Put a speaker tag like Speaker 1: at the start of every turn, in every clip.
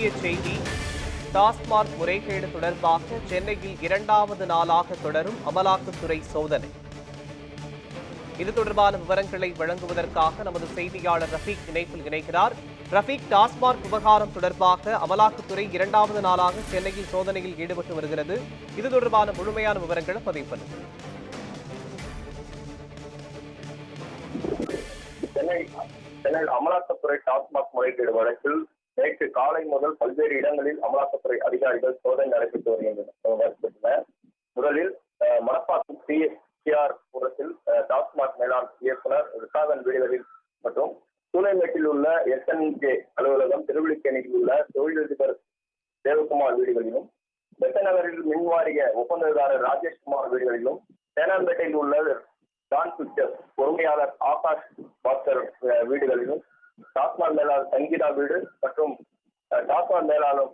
Speaker 1: முக்கிய செய்தி. டாஸ்மாக் முறைகேடு தொடர்பாக சென்னையில் 2வது நாளாக தொடரும் அமலாக்கத்துறை சோதனை. இது தொடர்பான விவரங்களை வழங்குவதற்காக நமது செய்தியாளர் ரஃபீக் இணைப்பில் இணைக்கிறார். ரஃபீக், டாஸ்மாக் விவகாரம் தொடர்பாக அமலாக்கத்துறை 2வது நாளாக சென்னையில் சோதனையில் ஈடுபட்டு வருகிறது. இது தொடர்பான முழுமையான விவரங்களை பதிவு பண்ணுங்கள்.
Speaker 2: சென்னையில் அமலாக்கத்துறை டாஸ்மாக் முறைகேடு வழக்கில் நேற்று காலை முதல் பல்வேறு இடங்களில் அமலாக்கத்துறை அதிகாரிகள் சோதனை நடைபெற்று வருகின்றனர். முதலில் மணப்பாக்கம் சிஆர் புரத்தில் டாஸ்மாக் மேலாண் இயக்குனர் விசாகன் வீடுகளில் மற்றும் சூளைமேட்டில் உள்ள SNK அலுவலகம், திருவிழிக்கேணியில் உள்ள தொழிலதிபர் தேவகுமார் வீடுகளிலும், பெத்தநகரில் மின்வாரிய ஒப்பந்ததாரர் ராஜேஷ்குமார் வீடுகளிலும், தேனாம்பேட்டையில் உள்ள டான் பிக்சர்ஸ் பொறுமையாளர் ஆகாஷ் பாஸ்கர் வீடுகளிலும், டாஸ்மாக் மேலாளர் சங்கீதா வீடு மற்றும் டாஸ்மாக் மேலாளர்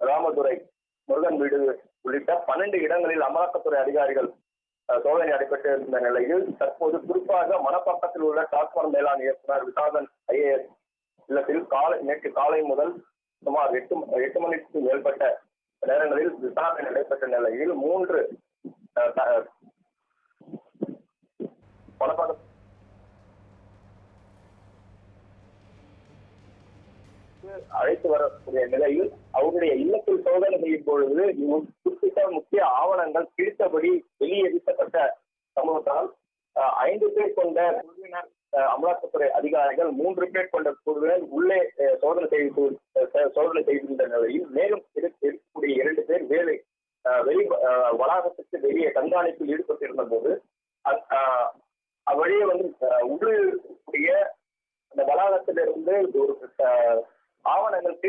Speaker 2: ராமதுரை முருகன் வீடு உள்ளிட்ட 12 இடங்களில் அமலாக்கத்துறை அதிகாரிகள் சோதனை நடைபெற்றிருந்த நிலையில் தற்போது குறிப்பாக மணப்பாக்கத்தில் உள்ள டாஸ்மாக் மேலாண் இயக்குனர் விசாகன் IAS இல்லத்தில் நேற்று காலை முதல் சுமார் 8 மணிக்கு மேற்பட்ட நேரங்களில் விசாரணை நடைபெற்ற நிலையில் 3 மணப்பாக்கம் அழைத்து வரக்கூடிய நிலையில் அவருடைய இல்லத்தில் சோதனை செய்யும் பொழுது குறிப்பிட்ட முக்கிய ஆவணங்கள் கிழித்தபடி வெளியே வீசப்பட்ட சம்பவத்தால் 5 பேர் கொண்ட குழுவினர் அமலாக்கத்துறை அதிகாரிகள் 3 பேர் கொண்ட குழுவினர் உள்ளே சோதனை செய்திருந்த நிலையில் மேலும் இருக்கக்கூடிய 2 பேர் வெளி வளாகத்துக்கு வெளியே கண்காணிப்பில் ஈடுபட்டிருந்த போது அவ்வழியே உள்ளிருக்கக்கூடிய அந்த வளாகத்திலிருந்து ஒரு ஆவணங்கள்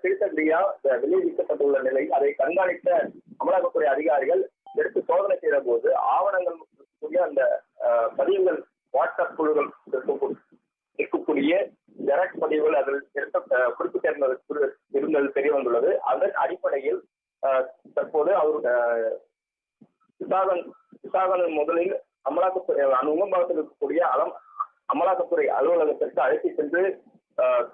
Speaker 2: திருத்தபடியா வெளியிடப்பட்டுள்ள நிலை அதை கண்காணித்த அமலாக்கத்துறை அதிகாரிகள் எடுத்து சோதனை செய்த போது ஆவணங்கள் அந்த பதிவுகள் வாட்ஸ்அப் குழுக்கள் இருக்கக்கூடிய ஜெராக்ஸ் பதிவுகள் அதில் குறிப்பிட்டிருந்தது தெரிய வந்துள்ளது. அதன் அடிப்படையில் தற்போது அவர் விசாகன் முதலில் அமலாக்கத்துறை நுங்கம்பாக்கத்தில் இருக்கக்கூடிய அமலாக்கத்துறை அலுவலகத்திற்கு அழைத்து சென்று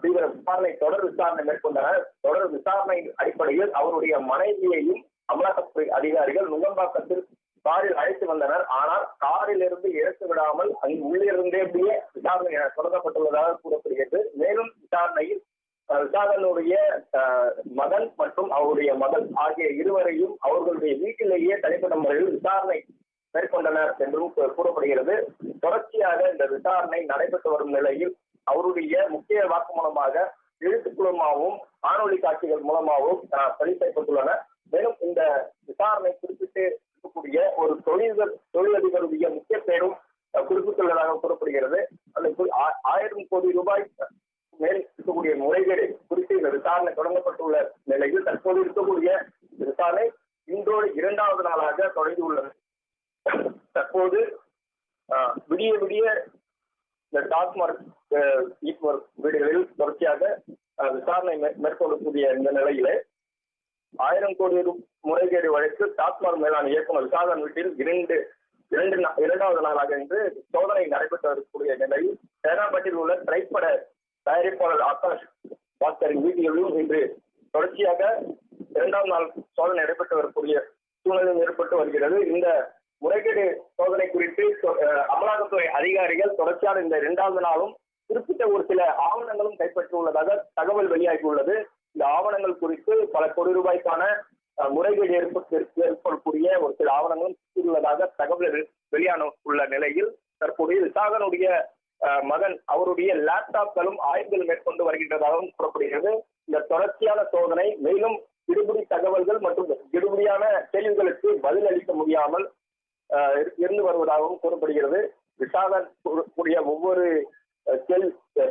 Speaker 2: தீவிர விசாரணை தொடர் விசாரணை மேற்கொண்டனர். தொடர் விசாரணை அடிப்படையில் அவருடைய மனைவியையும் அமலாக்கத்துறை அதிகாரிகள் நுங்கம்பாக்கத்தில் காரில் அழைத்து வந்தனர். ஆனால் காரில் இருந்து இறக்கி விடாமல் அங்கு உள்ளிருந்தே விசாரணை தொடங்கப்பட்டுள்ளதாக கூறப்படுகிறது. மேலும் விசாரணையில் விசாகனுடைய மகன் மற்றும் அவருடைய மகள் ஆகிய இருவரையும் அவர்களுடைய வீட்டிலேயே தனிப்பட்ட முறையில் விசாரணை மேற்கொண்டனர் என்றும் கூறப்படுகிறது. தொடர்ச்சியாக இந்த விசாரணை நடைபெற்று வரும் நிலையில் அவருடைய முக்கிய வாக்குமூலமாக எழுத்துக்குழுமாகவும் காணொலி காட்சிகள் மூலமாகவும் பதிவு செய்யப்பட்டுள்ளன. மேலும் இந்த விசாரணை குறிப்பிட்டு இருக்கக்கூடிய ஒரு தொழிலதிபருடைய முக்கிய பேரும் குறிப்பிட்டுள்ளதாக கூறப்படுகிறது. அந்த 1000 கோடி ரூபாய் மேல் இருக்கக்கூடிய முறைகேடு குறித்து இந்த விசாரணை தொடங்கப்பட்டுள்ள நிலையில் தற்போது இருக்கக்கூடிய விசாரணை இன்றோடு 2வது நாளாக தொடங்கியுள்ளது. தற்போது விடிய இந்த டாஸ்மாக் வீடுகளில் தொடர்ச்சியாக விசாரணை மேற்கொள்ளக்கூடிய இந்த நிலையில 1000 கோடி முறைகேடு வழக்கு டாஸ்மாக் மேலாண் இயக்குனர் விசாகன் வீட்டில் 2வது நாளாக இன்று சோதனை நடைபெற்று வரக்கூடிய நிலையில் தேனாம்பேட்டையில் உள்ள திரைப்பட தயாரிப்பாளர் ஆகாஷ் பாஸ்கரின் வீட்டிலும் இன்று தொடர்ச்சியாக 2வது நாள் சோதனை நடைபெற்று வரக்கூடிய சூழ்நிலை ஏற்பட்டு வருகிறது. இந்த முறைகேடு சோதனை குறித்து அமலாக்கத்துறை அதிகாரிகள் தொடர்ச்சியான இந்த 2வது நாளும் குறிப்பிட்ட ஒரு சில ஆவணங்களும் கைப்பற்றியுள்ளதாக தகவல் வெளியாகியுள்ளது. இந்த ஆவணங்கள் குறித்து பல கோடி ரூபாய்க்கான முறைகேடு ஏற்படக்கூடிய ஒரு சில ஆவணங்களும் உள்ளதாக தகவல் வெளியான உள்ள நிலையில் தற்போது விசாகனுடைய மகன் அவருடைய லேப்டாப்களும் ஆய்வுகள் மேற்கொண்டு வருகின்றதாகவும் கூறப்படுகிறது. இந்த தொடர்ச்சியான சோதனை மேலும் விடுபடி தகவல்கள் மற்றும் விடுபடியான கேள்விகளுக்கு பதில் அளிக்க முடியாமல் இருந்து வருவதாகவும் கூறப்படுகிறது. விசாகன் கூடிய ஒவ்வொரு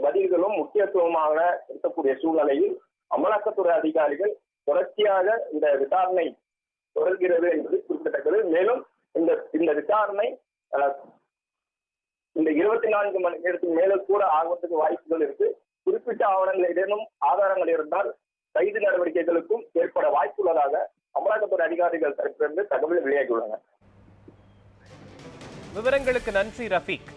Speaker 2: பதில்களும் முக்கியத்துவமாக இருக்கக்கூடிய சூழ்நிலையில் அமலாக்கத்துறை அதிகாரிகள் தொடர்ச்சியாக இந்த விசாரணை தொடர்கிறது என்பது குறிப்பிடத்தக்கது. மேலும் இந்த விசாரணை இந்த 24 மணி நேரத்துக்கு மேலே கூட ஆகுவதற்கு வாய்ப்புகள் இருக்கு. குறிப்பிட்ட ஆவணங்கள் ஏதேனும் ஆதாரங்கள் இருந்தால் கைது நடவடிக்கைகளுக்கும் ஏற்பட வாய்ப்புள்ளதாக அமலாக்கத்துறை அதிகாரிகள் தரப்பிலிருந்து தகவல் வெளியாகியுள்ளன.
Speaker 1: விவரங்களுக்கு நன்றி ரஃபீக்.